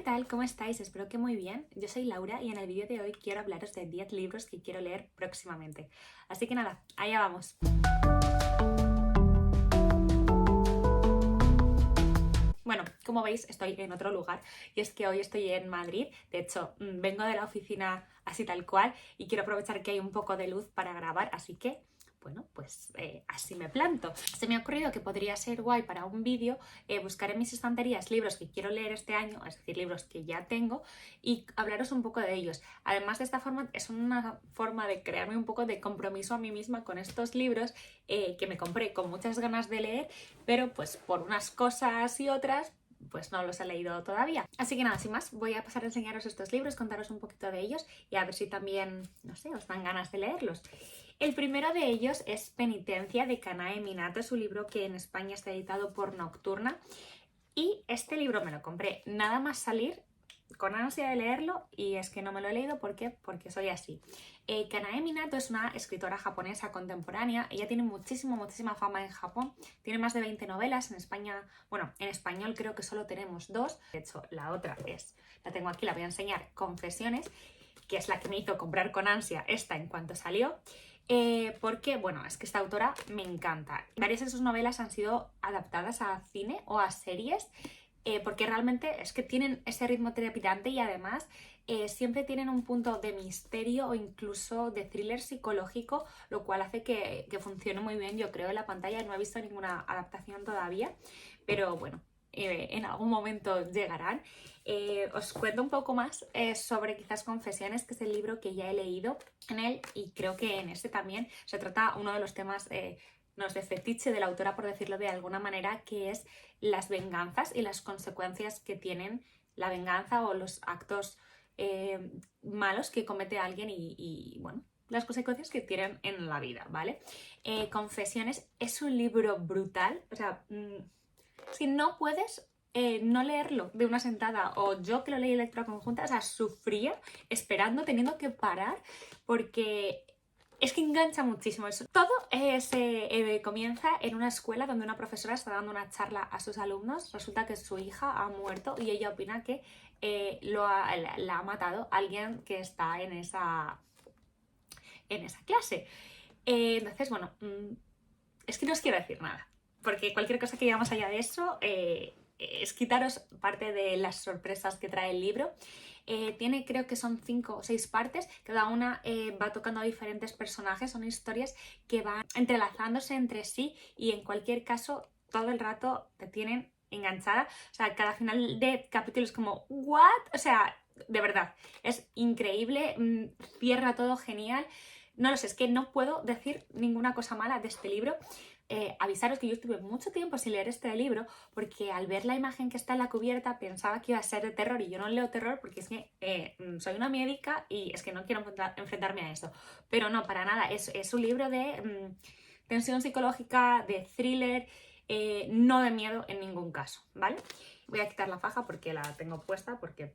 tal? ¿Cómo estáis? Espero que muy bien. Yo soy Laura y en el vídeo de hoy quiero hablaros de 10 libros que quiero leer próximamente. Así que nada, allá vamos. Bueno, como veis estoy en otro lugar y es que hoy estoy en Madrid. De hecho, vengo de la oficina así tal cual y quiero aprovechar que hay un poco de luz para grabar, así que... Bueno, pues así me planto. Se me ha ocurrido que podría ser guay para un vídeo buscar en mis estanterías libros que quiero leer este año, es decir, libros que ya tengo, y hablaros un poco de ellos. Además, de esta forma es una forma de crearme un poco de compromiso a mí misma con estos libros que me compré con muchas ganas de leer, pero pues por unas cosas y otras pues no los he leído todavía. Así que nada, sin más, voy a pasar a enseñaros estos libros, contaros un poquito de ellos y a ver si también, no sé, os dan ganas de leerlos. El primero de ellos es Penitencia, de Kanae Minato, es un libro que en España está editado por Nocturna. Y este libro me lo compré nada más salir, con ansia de leerlo, y es que no me lo he leído. ¿Por qué? Porque soy así. Kanae Minato es una escritora japonesa contemporánea. Ella tiene muchísima fama en Japón. Tiene más de 20 novelas. En España, bueno, en español creo que solo tenemos 2. De hecho, la otra la tengo aquí, la voy a enseñar, Confesiones, que es la que me hizo comprar con ansia esta en cuanto salió. Porque, bueno, es que esta autora me encanta. Varias de sus novelas han sido adaptadas a cine o a series, porque realmente es que tienen ese ritmo trepidante y además siempre tienen un punto de misterio o incluso de thriller psicológico, lo cual hace que funcione muy bien, yo creo, en la pantalla. No he visto ninguna adaptación todavía, pero bueno, en algún momento llegarán. Os cuento un poco más sobre quizás Confesiones, que es el libro que ya he leído en él, y creo que en este también se trata uno de los temas no sé, fetiche de la autora, por decirlo de alguna manera, que es las venganzas y las consecuencias que tienen la venganza o los actos malos que comete alguien y bueno, las consecuencias que tienen en la vida, ¿vale? Confesiones es un libro brutal, o sea, si no puedes no leerlo de una sentada, o yo que lo leí en lectura conjunta, o sea, sufría esperando, teniendo que parar, porque es que engancha muchísimo eso. Todo se comienza en una escuela donde una profesora está dando una charla a sus alumnos. Resulta que su hija ha muerto y ella opina que la ha matado alguien que está en esa clase. Entonces, bueno, es que no os quiero decir nada, porque cualquier cosa que diga más allá de eso es quitaros parte de las sorpresas que trae el libro. Tiene, creo que son 5 o 6 partes, cada una va tocando a diferentes personajes, son historias que van entrelazándose entre sí y en cualquier caso todo el rato te tienen enganchada. O sea, cada final de capítulo es como ¿what? O sea, de verdad, es increíble, cierra todo genial. No lo sé, es que no puedo decir ninguna cosa mala de este libro. Avisaros que yo estuve mucho tiempo sin leer este libro porque al ver la imagen que está en la cubierta pensaba que iba a ser de terror, y yo no leo terror porque es que soy una médica y es que no quiero enfrentarme a eso. Pero no, para nada, es un libro de tensión psicológica, de thriller, no de miedo en ningún caso, ¿vale? Voy a quitar la faja porque la tengo puesta, porque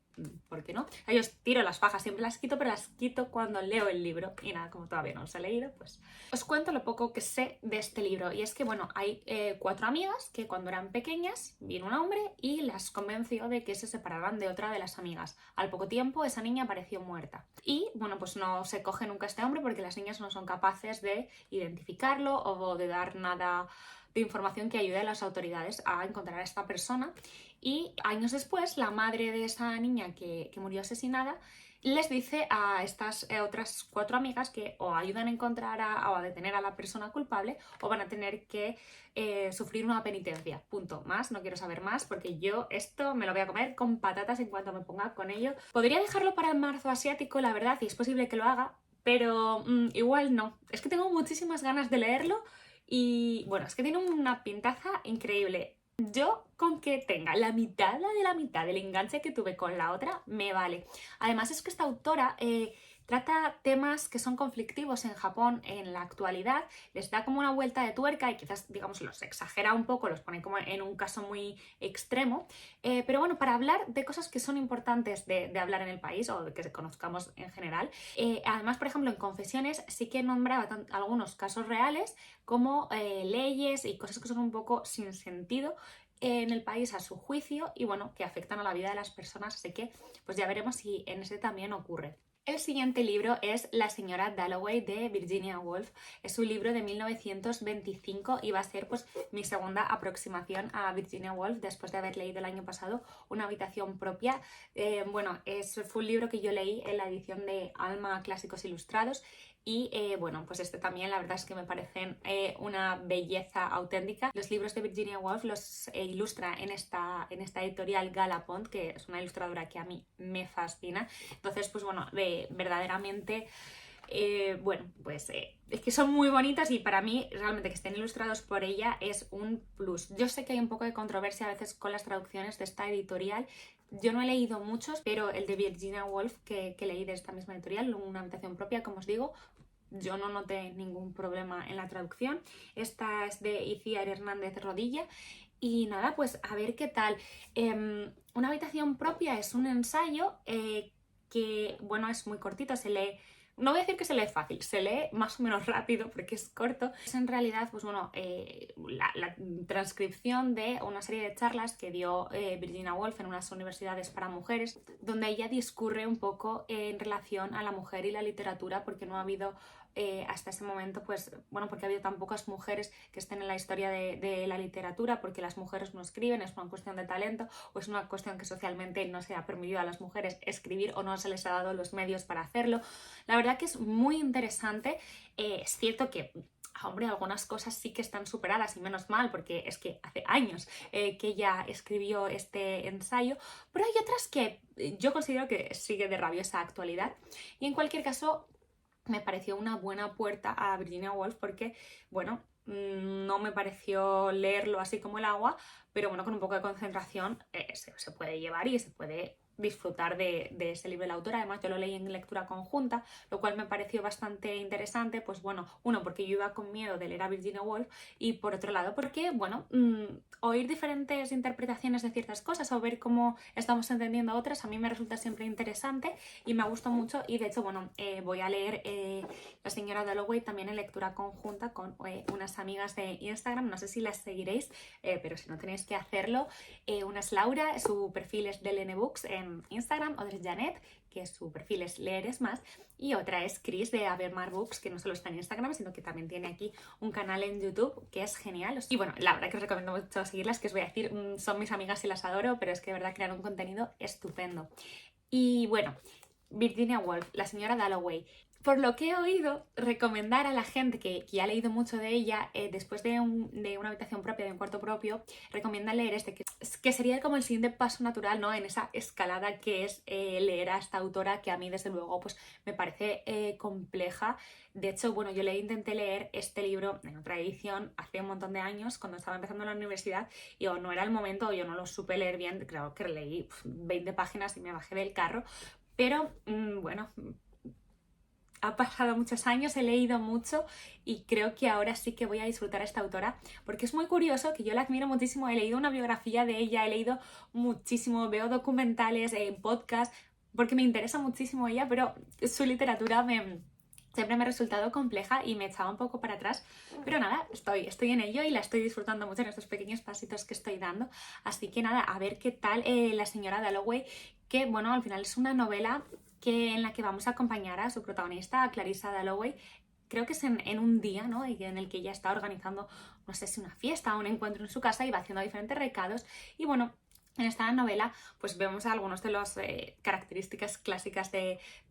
no. Yo os tiro las fajas, siempre las quito, pero las quito cuando leo el libro. Y nada, como todavía no os he leído, pues os cuento lo poco que sé de este libro. Y es que, bueno, hay 4 amigas que cuando eran pequeñas vino un hombre y las convenció de que se separaran de otra de las amigas. Al poco tiempo esa niña apareció muerta. Y, bueno, pues no se coge nunca a este hombre porque las niñas no son capaces de identificarlo o de dar nada de información que ayude a las autoridades a encontrar a esta persona. Y años después, la madre de esa niña que murió asesinada les dice a estas otras 4 amigas que o ayudan a encontrar o a detener a la persona culpable o van a tener que sufrir una penitencia. Punto. Más, no quiero saber más porque yo esto me lo voy a comer con patatas en cuanto me ponga con ello. Podría dejarlo para el marzo asiático, la verdad, y es posible que lo haga, pero igual no. Es que tengo muchísimas ganas de leerlo y bueno, es que tiene una pintaza increíble. Yo con que tenga la mitad del enganche que tuve con la otra, me vale. Además es que esta autora trata temas que son conflictivos en Japón en la actualidad, les da como una vuelta de tuerca y quizás, digamos, los exagera un poco, los pone como en un caso muy extremo, pero bueno, para hablar de cosas que son importantes de hablar en el país o de que conozcamos en general. Además, por ejemplo, en Confesiones sí que nombraba algunos casos reales como leyes y cosas que son un poco sin sentido, en el país a su juicio y bueno, que afectan a la vida de las personas, así que pues ya veremos si en ese también ocurre. El siguiente libro es La señora Dalloway de Virginia Woolf. Es un libro de 1925 y va a ser pues mi segunda aproximación a Virginia Woolf después de haber leído el año pasado Una habitación propia. Fue un libro que yo leí en la edición de Alma Clásicos Ilustrados y bueno, pues este también la verdad es que me parecen una belleza auténtica. Los libros de Virginia Woolf los ilustra en esta editorial Galapont, que es una ilustradora que a mí me fascina. Entonces, pues bueno, verdaderamente... es que son muy bonitas y para mí realmente que estén ilustrados por ella es un plus. Yo sé que hay un poco de controversia a veces con las traducciones de esta editorial. Yo no he leído muchos, pero el de Virginia Woolf que leí de esta misma editorial, Una habitación propia, como os digo, yo no noté ningún problema en la traducción. Esta es de Iciar Hernández Rodilla. Y nada, pues a ver qué tal. Una habitación propia es un ensayo que, bueno, es muy cortito, se lee... No voy a decir que se lee fácil, se lee más o menos rápido porque es corto. Es en realidad, pues bueno, la transcripción de una serie de charlas que dio Virginia Woolf en unas universidades para mujeres, donde ella discurre un poco en relación a la mujer y la literatura, porque no ha habido hasta ese momento, pues bueno, porque ha habido tan pocas mujeres que estén en la historia de la literatura, porque las mujeres no escriben, es una cuestión de talento o es una cuestión que socialmente no se ha permitido a las mujeres escribir o no se les ha dado los medios para hacerlo. La verdad que es muy interesante. Es cierto que hombre, algunas cosas sí que están superadas y menos mal, porque es que hace años que ella escribió este ensayo, pero hay otras que yo considero que sigue de rabiosa actualidad y en cualquier caso me pareció una buena puerta a Virginia Woolf porque, bueno, no me pareció leerlo así como el agua, pero bueno, con un poco de concentración se puede llevar y se puede disfrutar de ese libro de la autora. Además yo lo leí en lectura conjunta, lo cual me pareció bastante interesante, pues bueno, uno, porque yo iba con miedo de leer a Virginia Woolf y por otro lado porque, bueno, oír diferentes interpretaciones de ciertas cosas o ver cómo estamos entendiendo otras a mí me resulta siempre interesante y me gustó mucho y de hecho, bueno, voy a leer La señora Dalloway también en lectura conjunta con unas amigas de Instagram, no sé si las seguiréis, pero si no tenéis que hacerlo. Una es Laura, su perfil es de Lene Books en Instagram, otra es Janet, que su perfil es Leeres Más, y otra es Chris de Abermar Books, que no solo está en Instagram, sino que también tiene aquí un canal en YouTube, que es genial. Y bueno, la verdad que os recomiendo mucho seguirlas, que os voy a decir, son mis amigas y las adoro, pero es que de verdad crean un contenido estupendo. Y bueno, Virginia Woolf, la señora Dalloway. Por lo que he oído, recomendar a la gente que ya ha leído mucho de ella, después de una habitación propia, de un cuarto propio, recomienda leer este, que sería como el siguiente paso natural, ¿no? En esa escalada que es leer a esta autora, que a mí desde luego pues, me parece compleja. De hecho, bueno, yo intenté leer este libro en otra edición hace un montón de años, cuando estaba empezando la universidad, y o no era el momento, o yo no lo supe leer bien, creo que leí 20 páginas y me bajé del carro, pero bueno... Ha pasado muchos años, he leído mucho y creo que ahora sí que voy a disfrutar a esta autora porque es muy curioso, que yo la admiro muchísimo, he leído una biografía de ella, he leído muchísimo, veo documentales, podcasts, porque me interesa muchísimo ella, pero su literatura siempre me ha resultado compleja y me echaba un poco para atrás, pero nada, estoy en ello y la estoy disfrutando mucho en estos pequeños pasitos que estoy dando, así que nada, a ver qué tal La señora Dalloway, que bueno, al final es una novela en la que vamos a acompañar a su protagonista, a Clarissa Dalloway. Creo que es en un día, ¿no? En el que ella está organizando, no sé si una fiesta o un encuentro en su casa y va haciendo diferentes recados. Y bueno, en esta novela pues vemos algunas de las características clásicas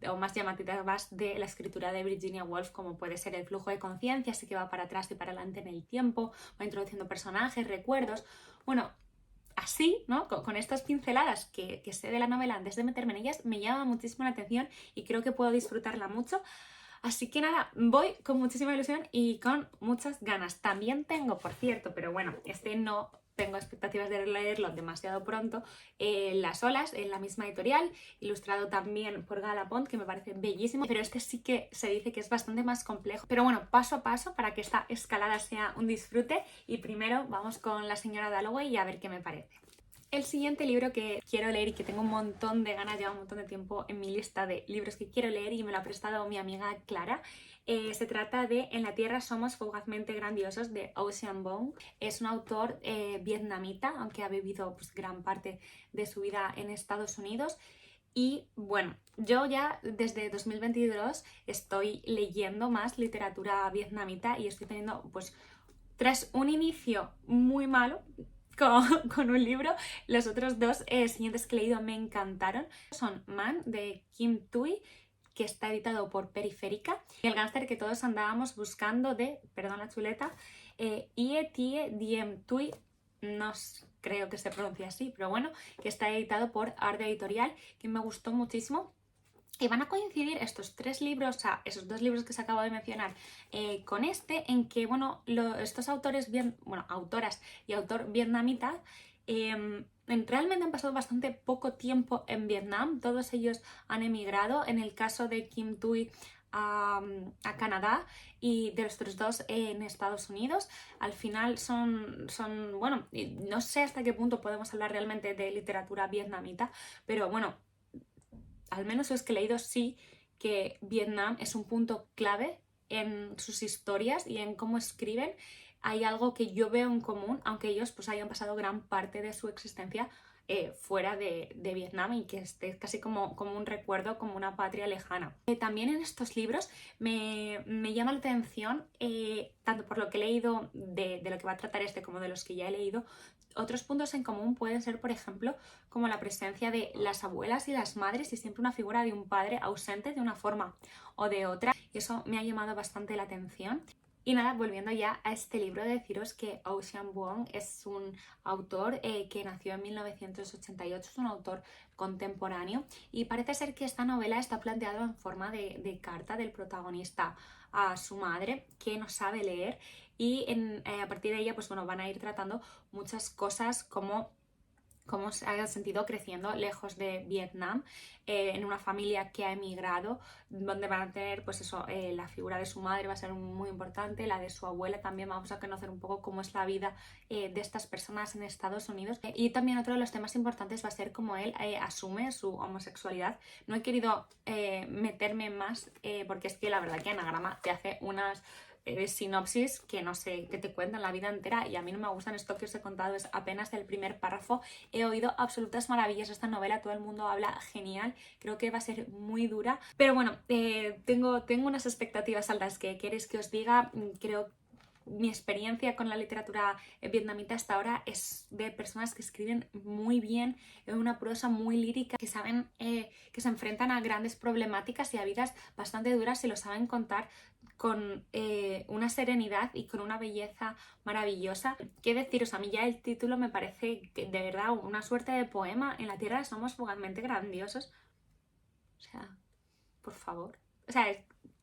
o más llamativas de la escritura de Virginia Woolf, como puede ser el flujo de conciencia, así que va para atrás y para adelante en el tiempo, va introduciendo personajes, recuerdos. Bueno, así, ¿no? Con estas pinceladas que sé de la novela antes de meterme en ellas, me llama muchísimo la atención y creo que puedo disfrutarla mucho. Así que nada, voy con muchísima ilusión y con muchas ganas. También tengo, por cierto, pero bueno, no tengo expectativas de leerlo demasiado pronto, Las olas, en la misma editorial, ilustrado también por Galapont, que me parece bellísimo, pero este sí que se dice que es bastante más complejo. Pero bueno, paso a paso para que esta escalada sea un disfrute y primero vamos con La señora Dalloway y a ver qué me parece. El siguiente libro que quiero leer y que tengo un montón de ganas, lleva un montón de tiempo en mi lista de libros que quiero leer y me lo ha prestado mi amiga Clara, Se trata de En la Tierra somos fugazmente grandiosos, de Ocean Vuong. Es un autor vietnamita, aunque ha vivido pues, gran parte de su vida en Estados Unidos. Y bueno, yo ya desde 2022 estoy leyendo más literatura vietnamita y estoy teniendo, pues, tras un inicio muy malo con un libro, los otros dos siguientes que he leído me encantaron. Son Man, de Kim Thuy, que está editado por Periférica, y El gángster que todos andábamos buscando, de, perdón la chuleta, Ie Tie Diem Thuy, no creo que se pronuncie así, pero bueno, que está editado por Arte Editorial, que me gustó muchísimo. Y van a coincidir estos tres libros, o sea, esos dos libros que se acabo de mencionar, con este, en que, bueno, estos autores, autoras y autor vietnamita, realmente han pasado bastante poco tiempo en Vietnam. Todos ellos han emigrado. En el caso de Kim Thuy, a Canadá, y de los otros dos en Estados Unidos. Al final son, bueno, no sé hasta qué punto podemos hablar realmente de literatura vietnamita, pero bueno, al menos los que he leído sí que Vietnam es un punto clave en sus historias y en cómo escriben. Hay algo que yo veo en común, aunque ellos pues hayan pasado gran parte de su existencia fuera de Vietnam, y que esté casi como un recuerdo, como una patria lejana. También en estos libros me llama la atención, tanto por lo que he leído de lo que va a tratar este como de los que ya he leído, otros puntos en común pueden ser, por ejemplo, como la presencia de las abuelas y las madres, y siempre una figura de un padre ausente de una forma o de otra. Y eso me ha llamado bastante la atención. Y nada, volviendo ya a este libro, deciros que Ocean Vuong es un autor que nació en 1988, es un autor contemporáneo, y parece ser que esta novela está planteada en forma de carta del protagonista a su madre, que no sabe leer, y a partir de ella pues bueno, van a ir tratando muchas cosas como cómo se ha sentido creciendo lejos de Vietnam, en una familia que ha emigrado, donde van a tener, pues eso, la figura de su madre va a ser muy importante, la de su abuela también. Vamos a conocer un poco cómo es la vida de estas personas en Estados Unidos. Y también otro de los temas importantes va a ser cómo él asume su homosexualidad. No he querido meterme más, porque es que la verdad que Anagrama te hace unas sinopsis que no sé, que te cuentan la vida entera, y a mí no me gustan. Esto que os he contado es apenas el primer párrafo. He oído absolutas maravillas de esta novela, todo el mundo habla genial, creo que va a ser muy dura, pero bueno, tengo unas expectativas altas. ¿Que queréis que os diga? Creo mi experiencia con la literatura vietnamita hasta ahora es de personas que escriben muy bien, en una prosa muy lírica, que saben que se enfrentan a grandes problemáticas y a vidas bastante duras, y lo saben contar con una serenidad y con una belleza maravillosa. ¿Qué deciros? A mí ya el título me parece que, de verdad, una suerte de poema. En la Tierra somos fugazmente grandiosos. O sea, por favor. O sea,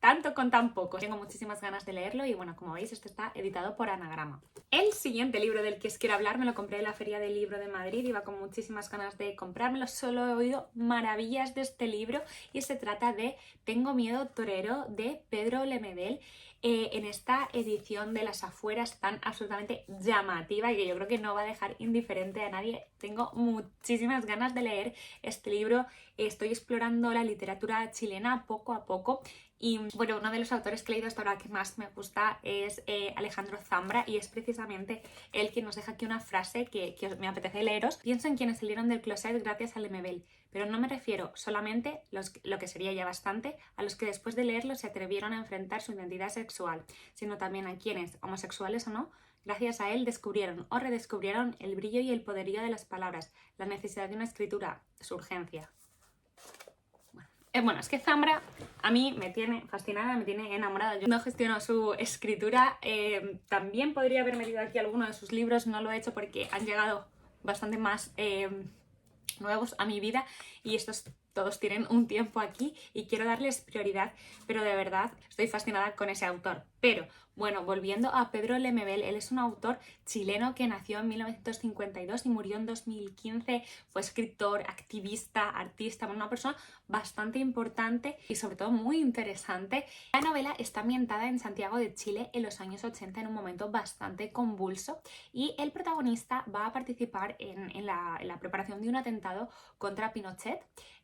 tanto con tan poco. Tengo muchísimas ganas de leerlo, y bueno, como veis, esto está editado por Anagrama. El siguiente libro del que os quiero hablar me lo compré en la Feria del Libro de Madrid, iba con muchísimas ganas de comprármelo, solo he oído maravillas de este libro, y se trata de Tengo miedo torero, de Pedro Lemebel. En esta edición de las afueras tan absolutamente llamativa, y que yo creo que no va a dejar indiferente a nadie. Tengo muchísimas ganas de leer este libro. Estoy explorando la literatura chilena poco a poco, y bueno, uno de los autores que he leído hasta ahora que más me gusta es Alejandro Zambra, y es precisamente él quien nos deja aquí una frase que me apetece leeros. Pienso en quienes salieron del closet gracias a Lemebel, pero no me refiero solamente, lo que sería ya bastante, a los que después de leerlo se atrevieron a enfrentar su identidad sexual, sino también a quienes, homosexuales o no, gracias a él descubrieron o redescubrieron el brillo y el poderío de las palabras, la necesidad de una escritura, su urgencia. Bueno, es que Zambra a mí me tiene fascinada, me tiene enamorada. Yo no gestiono su escritura. También podría haber metido aquí alguno de sus libros, no lo he hecho porque han llegado bastante más nuevos a mi vida, y estos todos tienen un tiempo aquí y quiero darles prioridad, pero de verdad estoy fascinada con ese autor. Pero bueno, volviendo a Pedro Lemebel, él es un autor chileno que nació en 1952 y murió en 2015. Fue escritor, activista, artista, una persona bastante importante y sobre todo muy interesante. La novela está ambientada en Santiago de Chile en los años 80, en un momento bastante convulso, y el protagonista va a participar en la preparación de un atentado contra Pinochet,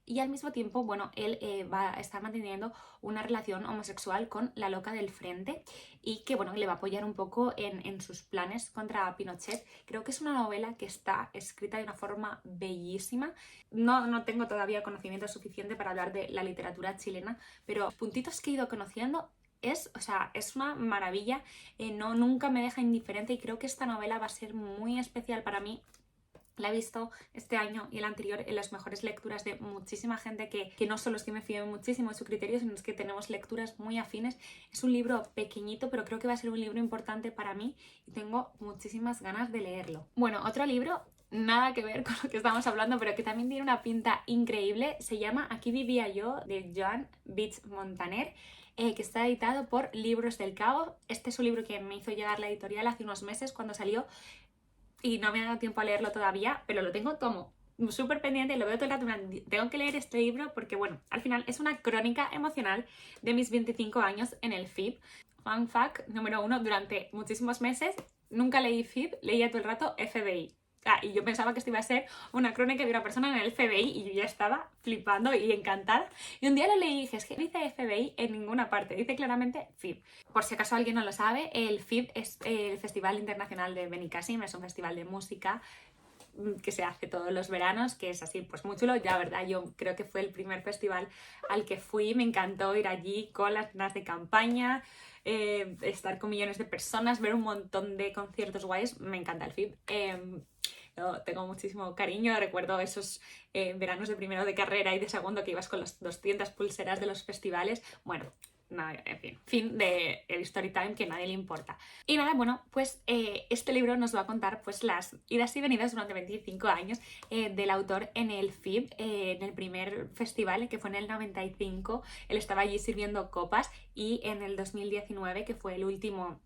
y al mismo tiempo, bueno, él va a estar manteniendo una relación homosexual con la loca del frente y que, bueno, le va a apoyar un poco en sus planes contra Pinochet. Creo que es una novela que está escrita de una forma bellísima. No tengo todavía conocimiento suficiente para hablar de la literatura chilena, pero los puntitos que he ido conociendo es una maravilla, nunca me deja indiferente y creo que esta novela va a ser muy especial para mí. La he visto este año y el anterior en las mejores lecturas de muchísima gente que no solo es que me fío muchísimo de su criterio, sino es que tenemos lecturas muy afines. Es un libro pequeñito, pero creo que va a ser un libro importante para mí y tengo muchísimas ganas de leerlo. Bueno, otro libro, nada que ver con lo que estamos hablando, pero que también tiene una pinta increíble, se llama Aquí vivía yo, de Joan Beach Montaner, que está editado por Libros del Cabo. Este es un libro que me hizo llegar la editorial hace unos meses cuando salió y no me ha dado tiempo a leerlo todavía, pero lo tengo súper pendiente y lo veo todo el rato. Tengo que leer este libro porque, bueno, al final es una crónica emocional de mis 25 años en el FIB. Fun fact número 1, durante muchísimos meses nunca leí FIB, leía todo el rato FBI. Y yo pensaba que esto iba a ser una crónica de una persona en el FBI y yo ya estaba flipando y encantada. Y un día lo leí y dije, es que no dice FBI en ninguna parte, dice claramente FIB. Por si acaso alguien no lo sabe, el FIB es el Festival Internacional de Benicàssim, es un festival de música que se hace todos los veranos, que es así, pues muy chulo. Ya, verdad, yo creo que fue el primer festival al que fui, me encantó ir allí con las cenas de campaña, estar con millones de personas, ver un montón de conciertos guays, me encanta el FIB. Tengo muchísimo cariño, recuerdo esos veranos de primero de carrera y de segundo que ibas con las 200 pulseras de los festivales. Bueno, no, en fin del story time que a nadie le importa. Y nada, bueno, pues este libro nos va a contar pues las idas y venidas durante 25 años del autor en el FIB, en el primer festival que fue en el 95, él estaba allí sirviendo copas, y en el 2019, que fue el último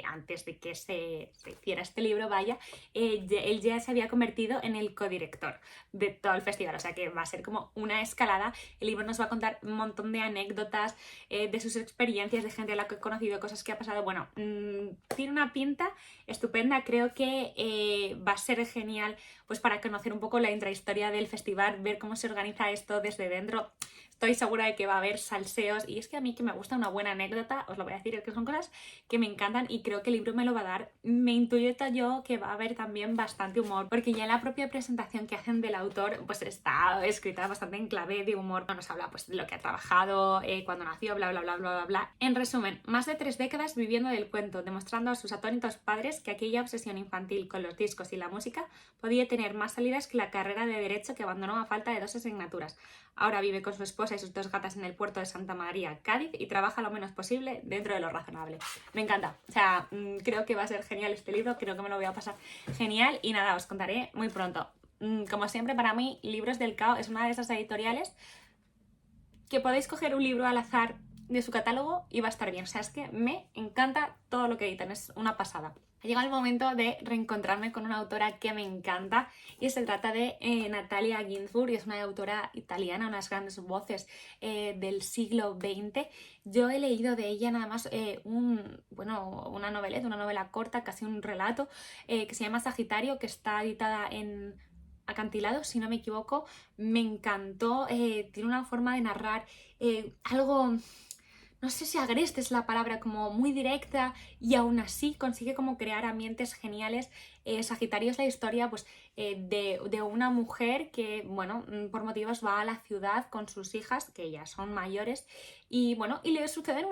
antes de que se hiciera este libro, vaya, él ya se había convertido en el codirector de todo el festival, o sea que va a ser como una escalada. El libro nos va a contar un montón de anécdotas de sus experiencias, de gente a la que he conocido, cosas que ha pasado. Bueno, tiene una pinta estupenda, creo que va a ser genial pues para conocer un poco la intrahistoria del festival, ver cómo se organiza esto desde dentro. Estoy segura de que va a haber salseos y es que a mí que me gusta una buena anécdota, os lo voy a decir, es que son cosas que me encantan y creo que el libro me lo va a dar. Me intuyo yo que va a haber también bastante humor, porque ya la propia presentación que hacen del autor pues está escrita bastante en clave de humor. Nos habla pues de lo que ha trabajado, cuando nació, bla bla bla bla bla bla. En resumen, más de 3 décadas viviendo del cuento, demostrando a sus atónitos padres que aquella obsesión infantil con los discos y la música podía tener más salidas que la carrera de Derecho que abandonó a falta de 2 asignaturas. Ahora vive con su esposa y sus 2 gatas en el puerto de Santa María, Cádiz, y trabaja lo menos posible dentro de lo razonable. Me encanta, o sea, creo que va a ser genial este libro, creo que me lo voy a pasar genial y nada, os contaré muy pronto. Como siempre, para mí, Libros del Cao es una de esas editoriales que podéis coger un libro al azar de su catálogo y va a estar bien. O sea, es que me encanta todo lo que editan, es una pasada. Ha llegado el momento de reencontrarme con una autora que me encanta y se trata de Natalia Ginzburg, y es una autora italiana, unas grandes voces del siglo XX. Yo he leído de ella nada más una noveleta, una novela corta, casi un relato, que se llama Sagitario, que está editada en Acantilado, si no me equivoco. Me encantó, tiene una forma de narrar algo... No sé si agreste es la palabra, como muy directa, y aún así consigue como crear ambientes geniales. Sagitario es la historia pues, de una mujer que, bueno, por motivos va a la ciudad con sus hijas, que ya son mayores, y bueno, y le suceden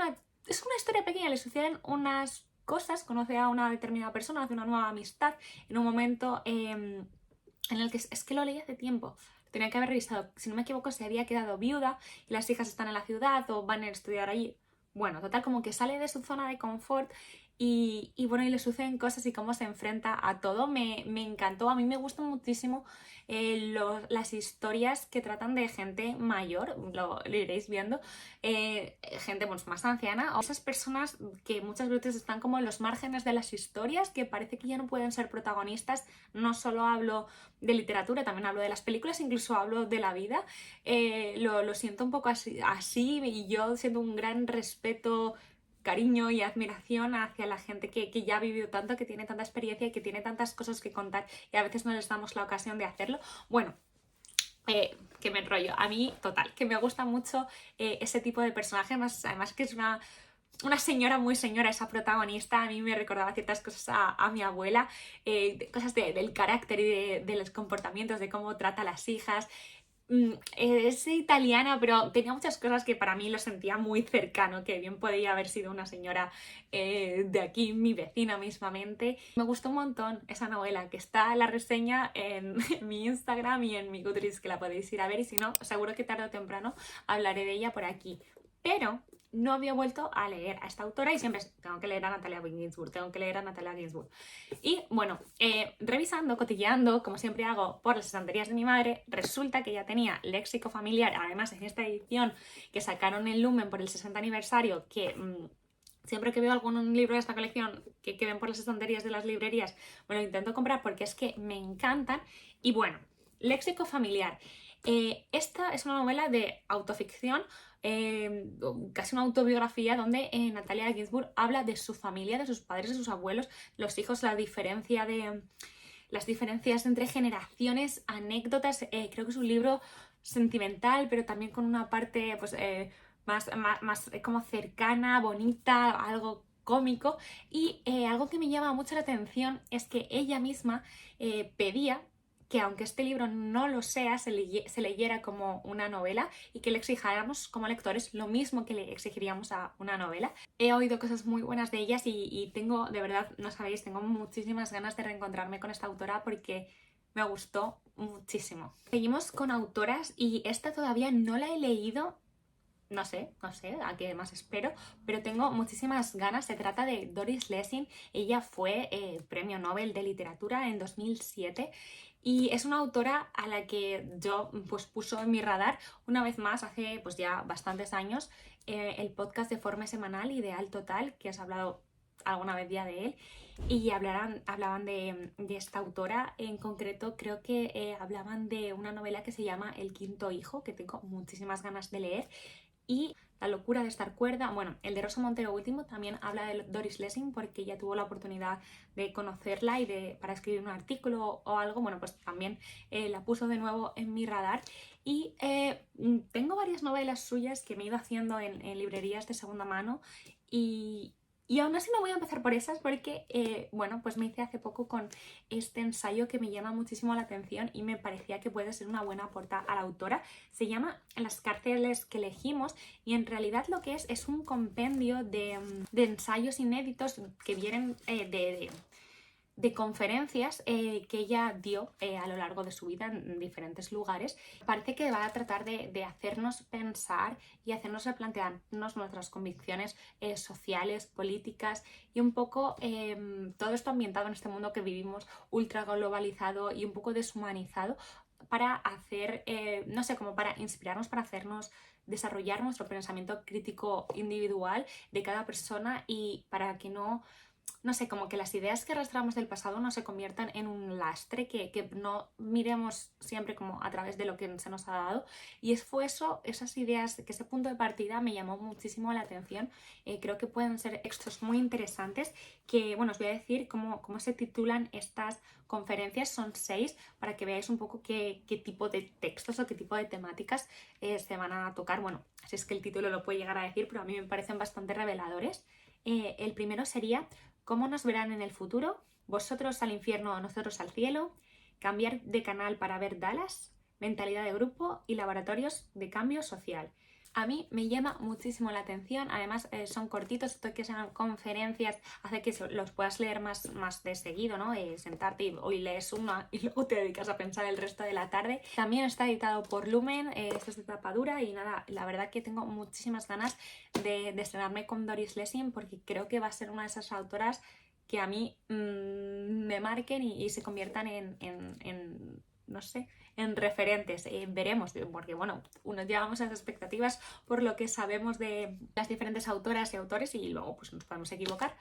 es una historia pequeña, le suceden unas cosas, conoce a una determinada persona, hace una nueva amistad, en un momento en el que es que lo leí hace tiempo. Tenía que haber revisado, si no me equivoco, se había quedado viuda y las hijas están en la ciudad o van a estudiar allí. Bueno, total, como que sale de su zona de confort y bueno, y le suceden cosas y cómo se enfrenta a todo. Me encantó, a mí me gustan muchísimo las historias que tratan de gente mayor, lo iréis viendo, gente pues, más anciana, o esas personas que muchas veces están como en los márgenes de las historias, que parece que ya no pueden ser protagonistas. No solo hablo de literatura, también hablo de las películas, incluso hablo de la vida. Lo siento un poco así y yo siento un gran respeto, cariño y admiración hacia la gente que ya ha vivido tanto, que tiene tanta experiencia y que tiene tantas cosas que contar y a veces no les damos la ocasión de hacerlo. Bueno, que me enrollo. A mí, total, que me gusta mucho ese tipo de personaje, además que es una señora muy señora, esa protagonista. A mí me recordaba ciertas cosas a mi abuela, cosas del carácter y de los comportamientos, de cómo trata a las hijas. Es italiana, pero tenía muchas cosas que para mí lo sentía muy cercano, que bien podía haber sido una señora de aquí, mi vecina mismamente. Me gustó un montón esa novela, que está la reseña en mi Instagram y en mi Goodreads, que la podéis ir a ver, y si no, seguro que tarde o temprano hablaré de ella por aquí. Pero no había vuelto a leer a esta autora y siempre tengo que leer a Natalia Ginsburg, Y bueno, revisando, cotilleando, como siempre hago por las estanterías de mi madre, resulta que ya tenía léxico familiar, además en esta edición que sacaron en Lumen por el 60 aniversario, que siempre que veo algún libro de esta colección que queden por las estanterías de las librerías, me lo intento comprar porque es que me encantan. Y bueno, léxico familiar. Esta es una novela de autoficción, casi una autobiografía, donde Natalia Ginsburg habla de su familia, de sus padres, de sus abuelos, los hijos, las diferencias entre generaciones, anécdotas. Creo que es un libro sentimental, pero también con una parte pues, más como cercana, bonita, algo cómico. Y algo que me llama mucho la atención es que ella misma pedía que, aunque este libro no lo sea, se leyera como una novela y que le exijáramos como lectores lo mismo que le exigiríamos a una novela. He oído cosas muy buenas de ellas y tengo, de verdad, no sabéis, tengo muchísimas ganas de reencontrarme con esta autora porque me gustó muchísimo. Seguimos con autoras y esta todavía no la he leído. No sé a qué más espero, pero tengo muchísimas ganas. Se trata de Doris Lessing. Ella fue Premio Nobel de Literatura en 2007 y es una autora a la que yo pues puso en mi radar una vez más hace pues ya bastantes años, el podcast de Forma Semanal Ideal Total, que has hablado alguna vez ya de él, y hablaban de esta autora. En concreto creo que hablaban de una novela que se llama El quinto hijo, que tengo muchísimas ganas de leer. Y La locura de estar cuerda. Bueno, el de Rosa Montero último también habla de Doris Lessing, porque ella tuvo la oportunidad de conocerla y para escribir un artículo o algo. Bueno, pues también la puso de nuevo en mi radar. Y tengo varias novelas suyas que me he ido haciendo en librerías de segunda mano y aún así me voy a empezar por esas porque, bueno, pues me hice hace poco con este ensayo que me llama muchísimo la atención y me parecía que puede ser una buena aporta a la autora. Se llama Las cárceles que elegimos y en realidad lo que es un compendio de ensayos inéditos que vienen de conferencias que ella dio a lo largo de su vida en diferentes lugares. Parece que va a tratar de hacernos pensar y hacernos replantearnos nuestras convicciones sociales, políticas y un poco todo esto ambientado en este mundo que vivimos ultra globalizado y un poco deshumanizado, para hacer, no sé, como para inspirarnos, para hacernos desarrollar nuestro pensamiento crítico individual de cada persona y para que no sé, como que las ideas que arrastramos del pasado no se conviertan en un lastre, que no miremos siempre como a través de lo que se nos ha dado. Y fue eso, esas ideas, que ese punto de partida me llamó muchísimo la atención. Creo que pueden ser textos muy interesantes que, bueno, os voy a decir cómo se titulan estas conferencias. Son 6 para que veáis un poco qué tipo de textos o qué tipo de temáticas se van a tocar. Bueno, si es que el título lo puede llegar a decir, pero a mí me parecen bastante reveladores. El primero sería ¿Cómo nos verán en el futuro? ¿Vosotros al infierno o nosotros al cielo? ¿Cambiar de canal para ver Dallas? ¿Mentalidad de grupo y laboratorios de cambio social? A mí me llama muchísimo la atención. Además son cortitos, esto que sean conferencias hace que los puedas leer más de seguido, ¿no? Sentarte y hoy lees una y luego te dedicas a pensar el resto de la tarde. También está editado por Lumen, esto es de tapa dura y nada, la verdad que tengo muchísimas ganas de estrenarme con Doris Lessing porque creo que va a ser una de esas autoras que a mí me marquen y se conviertan en no sé, en referentes. Veremos, porque bueno, nos llevamos a las expectativas por lo que sabemos de las diferentes autoras y autores y luego pues nos podemos equivocar.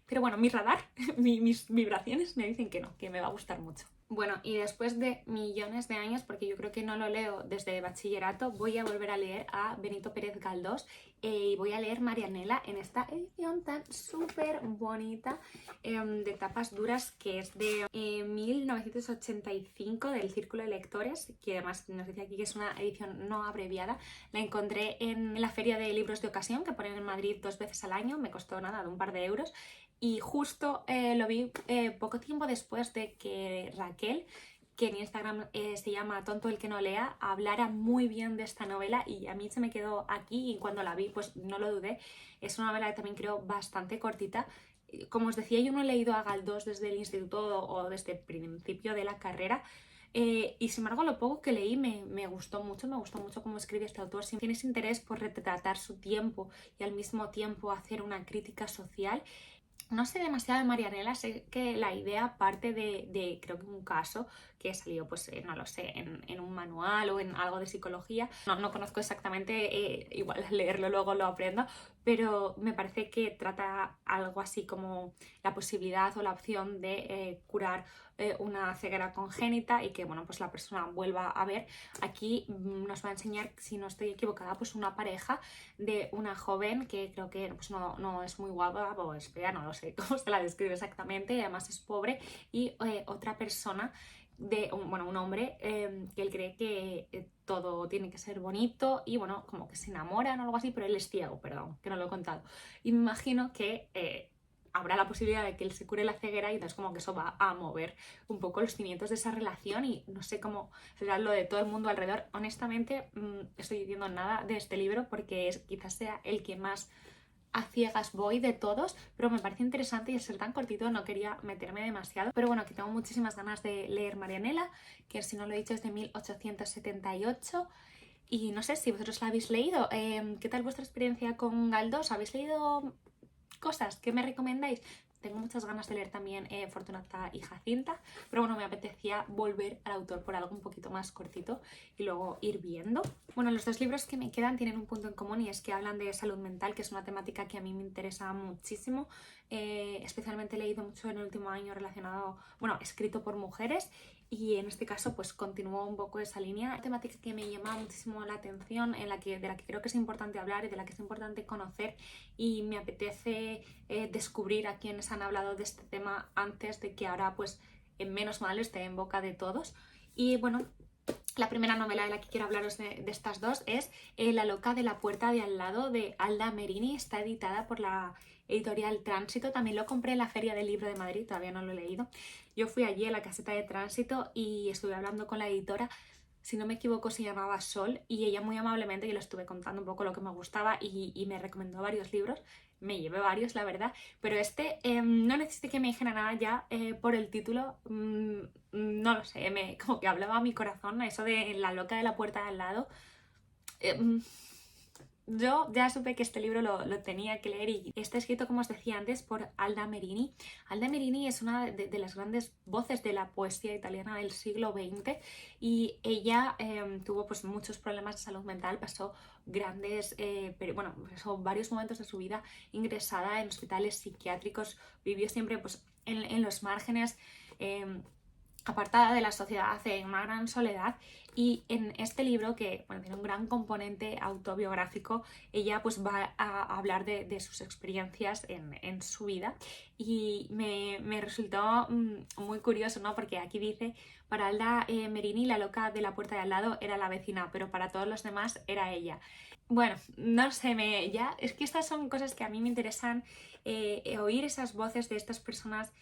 Pero bueno, mi radar, mis vibraciones me dicen que no, que me va a gustar mucho. Bueno, y después de millones de años, porque yo creo que no lo leo desde bachillerato, voy a volver a leer a Benito Pérez Galdós. y voy a leer Marianela en esta edición tan súper bonita de tapas duras, que es de 1985 del Círculo de Lectores, que además nos dice aquí que es una edición no abreviada. La encontré en la feria de libros de ocasión que ponen en Madrid 2 veces al año, me costó nada, de un par de euros, y justo lo vi poco tiempo después de que Raquel, que en Instagram se llama Tonto el que no lea, hablara muy bien de esta novela, y a mí se me quedó aquí, y cuando la vi pues no lo dudé. Es una novela que también creo bastante cortita. Como os decía, yo no he leído a Galdós desde el instituto o desde el principio de la carrera, y sin embargo lo poco que leí me gustó mucho cómo escribe este autor. Si tienes interés por retratar su tiempo y al mismo tiempo hacer una crítica social. No sé demasiado de Marianela, sé que la idea parte de creo que un caso que salió, pues no lo sé, en un manual o en algo de psicología. No conozco exactamente, igual al leerlo luego lo aprendo, pero me parece que trata algo así como la posibilidad o la opción de curar una ceguera congénita y que, bueno, pues la persona vuelva a ver. Aquí nos va a enseñar, si no estoy equivocada, pues una pareja de una joven que creo que pues no es muy guapa o es fea, no lo sé cómo se la describe exactamente, y además es pobre, y otra persona un hombre que él cree que todo tiene que ser bonito y bueno, como que se enamoran o algo así, pero él es ciego, perdón, que no lo he contado. Y me imagino que habrá la posibilidad de que él se cure la ceguera, y entonces como que eso va a mover un poco los cimientos de esa relación, y no sé cómo será lo de todo el mundo alrededor. Honestamente, estoy diciendo nada de este libro porque quizás sea el que más a ciegas voy de todos, pero me parece interesante, y al ser tan cortito no quería meterme demasiado. Pero bueno, aquí tengo muchísimas ganas de leer Marianela, que si no lo he dicho es de 1878. Y no sé si vosotros la habéis leído. ¿Qué tal vuestra experiencia con Galdós? ¿Habéis leído cosas que me recomendáis? Tengo muchas ganas de leer también Fortunata y Jacinta, pero bueno, me apetecía volver al autor por algo un poquito más cortito y luego ir viendo. Bueno, los 2 libros que me quedan tienen un punto en común, y es que hablan de salud mental, que es una temática que a mí me interesa muchísimo. Especialmente he leído mucho en el último año relacionado, bueno, escrito por mujeres, y en este caso pues continúo un poco esa línea. Una temática que me llama muchísimo la atención, de la que creo que es importante hablar y de la que es importante conocer, y me apetece descubrir a quienes han hablado de este tema antes de que ahora pues en menos mal esté en boca de todos. Y bueno, la primera novela de la que quiero hablaros de estas dos es La loca de la puerta de al lado, de Alda Merini. Está editada por la editorial Tránsito. También lo compré en la Feria del Libro de Madrid, todavía no lo he leído. Yo fui allí a la caseta de Tránsito y estuve hablando con la editora. Si no me equivoco se llamaba Sol, y ella muy amablemente, yo le estuve contando un poco lo que me gustaba y me recomendó varios libros. Me llevé varios, la verdad, pero este no necesité que me dijera nada ya por el título. No lo sé, como que hablaba a mi corazón, eso de La loca de la puerta de al lado. Yo ya supe que este libro lo tenía que leer, y está escrito, como os decía antes, por Alda Merini. Alda Merini es una de las grandes voces de la poesía italiana del siglo XX, y ella tuvo pues muchos problemas de salud mental, pasó pasó varios momentos de su vida ingresada en hospitales psiquiátricos, vivió siempre pues en los márgenes, apartada de la sociedad, en una gran soledad. Y en este libro, que bueno, tiene un gran componente autobiográfico, ella pues va a hablar de sus experiencias en su vida, y me resultó muy curioso, ¿no? Porque aquí dice: para Alda Merini, la loca de la puerta de al lado era la vecina, pero para todos los demás era ella. Bueno, no sé, ya es que estas son cosas que a mí me interesan, oír esas voces de estas personas.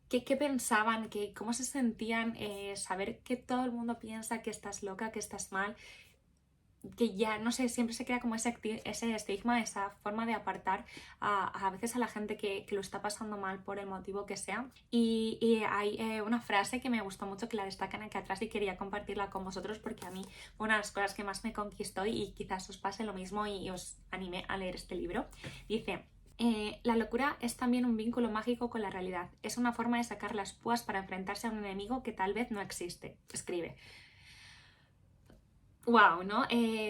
¿Qué pensaban? ¿Cómo se sentían? Saber que todo el mundo piensa que estás loca, que estás mal, que ya, no sé, siempre se crea como ese estigma, esa forma de apartar a veces a la gente que lo está pasando mal por el motivo que sea. Y hay una frase que me gustó mucho, que la destacan aquí atrás, y quería compartirla con vosotros porque a mí fue una de las cosas que más me conquistó, y quizás os pase lo mismo y os anime a leer este libro. Dice: la locura es también un vínculo mágico con la realidad. Es una forma de sacar las púas para enfrentarse a un enemigo que tal vez no existe. Escribe. Wow, ¿no?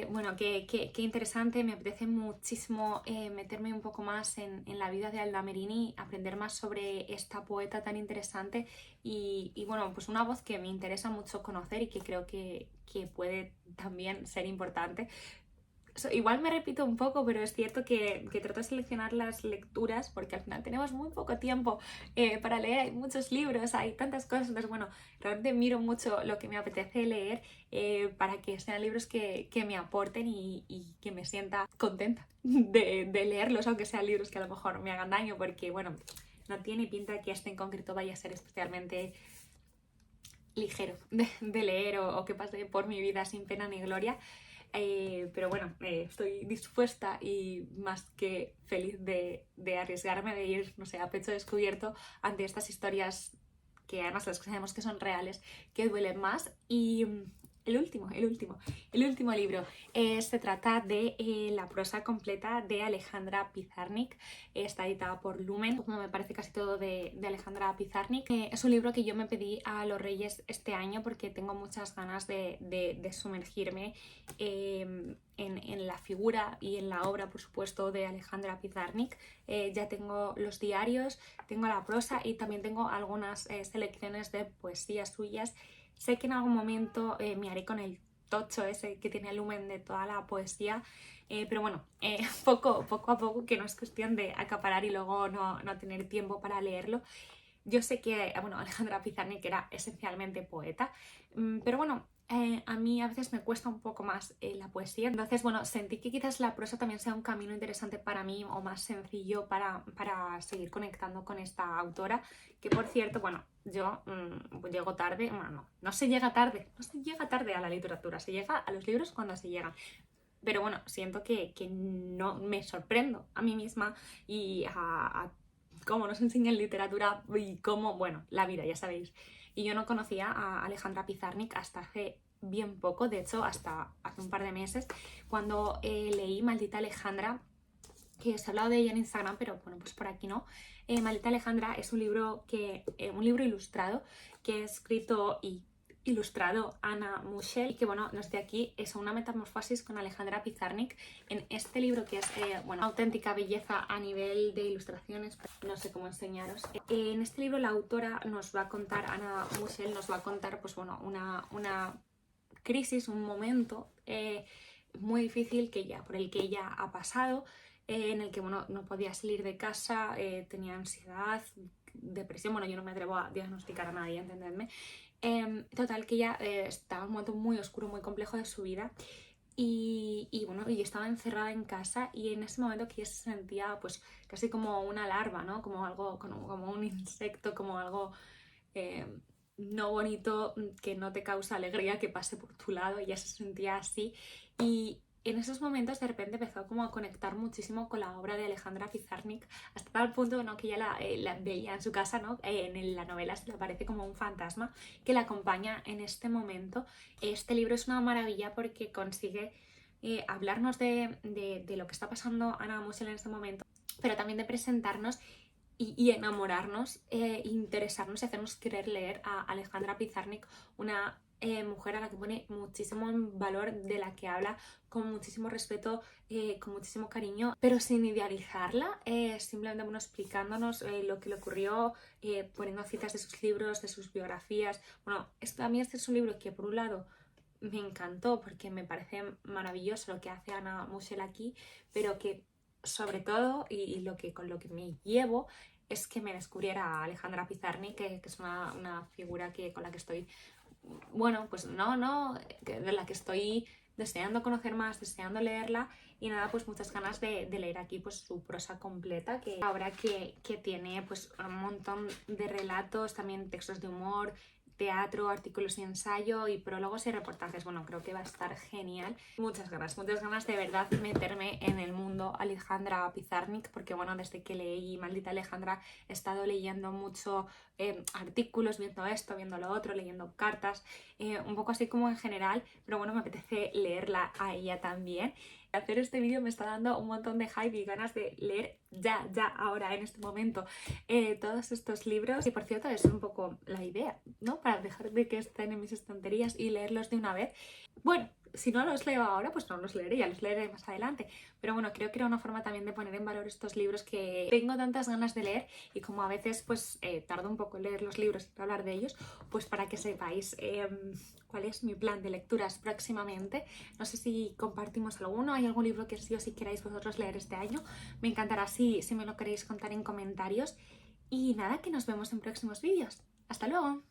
Bueno, qué interesante. Me apetece muchísimo meterme un poco más en la vida de Alda Merini, aprender más sobre esta poeta tan interesante, y bueno, pues una voz que me interesa mucho conocer y que creo que puede también ser importante. igual me repito un poco, pero es cierto que trato de seleccionar las lecturas porque al final tenemos muy poco tiempo para leer, hay muchos libros, hay tantas cosas, entonces bueno, realmente miro mucho lo que me apetece leer para que sean libros que me aporten y que me sienta contenta de leerlos, aunque sean libros que a lo mejor me hagan daño, porque bueno, no tiene pinta que este en concreto vaya a ser especialmente ligero de leer o que pase por mi vida sin pena ni gloria. Pero bueno, estoy dispuesta y más que feliz de arriesgarme, de ir, no sé, a pecho descubierto ante estas historias que además las que sabemos que son reales, que duelen más. Y el último libro se trata de la prosa completa de Alejandra Pizarnik. Está editada por Lumen, como me parece casi todo de Alejandra Pizarnik. Es un libro que yo me pedí a los Reyes este año porque tengo muchas ganas de sumergirme en la figura y en la obra, por supuesto, de Alejandra Pizarnik. Ya tengo los diarios, tengo la prosa y también tengo algunas selecciones de poesías suyas. Sé que en algún momento me haré con el tocho ese que tiene el Lumen de toda la poesía, pero bueno, poco a poco, que no es cuestión de acaparar y luego no tener tiempo para leerlo. Yo sé que, bueno, Alejandra Pizarnik era esencialmente poeta, pero bueno, a mí a veces me cuesta un poco más la poesía. Entonces, bueno, sentí que quizás la prosa también sea un camino interesante para mí o más sencillo para seguir conectando con esta autora, que por cierto, bueno, yo llego tarde, bueno, no se llega tarde, no se llega tarde a la literatura, se llega a los libros cuando se llegan. Pero bueno, siento que no me sorprendo a mí misma y a cómo nos enseñan literatura y cómo, bueno, la vida, ya sabéis. Y yo no conocía a Alejandra Pizarnik hasta hace bien poco, de hecho hasta hace un par de meses, cuando leí Maldita Alejandra, que os he hablado de ella en Instagram, pero bueno, pues por aquí no. Maldita Alejandra es un libro ilustrado que he escrito y ilustrado Anna Muschel y que bueno, nos de aquí es una metamorfosis con Alejandra Pizarnik en este libro que es bueno, auténtica belleza a nivel de ilustraciones, no sé cómo enseñaros. En este libro la autora nos va a contar, Anna Muschel nos va a contar pues bueno, una crisis, un momento muy difícil por el que ella ha pasado, en el que bueno, no podía salir de casa, tenía ansiedad, depresión, bueno, yo no me atrevo a diagnosticar a nadie, entendedme. Total, que ella estaba en un momento muy oscuro, muy complejo de su vida y bueno, y estaba encerrada en casa y en ese momento que ella se sentía pues casi como una larva, ¿no? Como algo, como un insecto, como algo no bonito, que no te causa alegría que pase por tu lado. Ella se sentía así y en esos momentos de repente empezó como a conectar muchísimo con la obra de Alejandra Pizarnik, hasta tal punto, ¿no?, que ella la veía en su casa, ¿no? En la novela se le aparece como un fantasma que la acompaña en este momento. Este libro es una maravilla porque consigue hablarnos de lo que está pasando Anna Muschel en este momento, pero también de presentarnos y enamorarnos, interesarnos y hacernos querer leer a Alejandra Pizarnik, una mujer a la que pone muchísimo en valor, de la que habla con muchísimo respeto, con muchísimo cariño, pero sin idealizarla, simplemente bueno, explicándonos lo que le ocurrió, poniendo citas de sus libros, de sus biografías. Bueno, a mí este es un libro que por un lado me encantó porque me parece maravilloso lo que hace Anna Muschel aquí, pero que sobre todo, y con lo que me llevo, es que me descubriera a Alejandra Pizarnik, que es una figura con la que estoy, bueno, pues de la que estoy deseando conocer más, deseando leerla, y nada, pues muchas ganas de leer aquí pues su prosa completa, que ahora que tiene pues un montón de relatos, también textos de humor, teatro, artículos y ensayo y prólogos y reportajes. Bueno, creo que va a estar genial. Muchas ganas de verdad meterme en el mundo Alejandra Pizarnik, porque bueno, desde que leí Maldita Alejandra he estado leyendo mucho artículos, viendo esto, viendo lo otro, leyendo cartas, un poco así como en general, pero bueno, me apetece leerla a ella también. Hacer este vídeo me está dando un montón de hype y ganas de leer ya, ahora, en este momento, todos estos libros. Y por cierto, es un poco la idea, ¿no? Para dejar de que estén en mis estanterías y leerlos de una vez. Bueno, si no los leo ahora, pues no los leeré, ya los leeré más adelante. Pero bueno, creo que era una forma también de poner en valor estos libros que tengo tantas ganas de leer, y como a veces pues tardo un poco en leer los libros y hablar de ellos, pues para que sepáis cuál es mi plan de lecturas próximamente. No sé si compartimos alguno, hay algún libro que sí o sí queráis vosotros leer este año. Me encantará si me lo queréis contar en comentarios. Y nada, que nos vemos en próximos vídeos. ¡Hasta luego!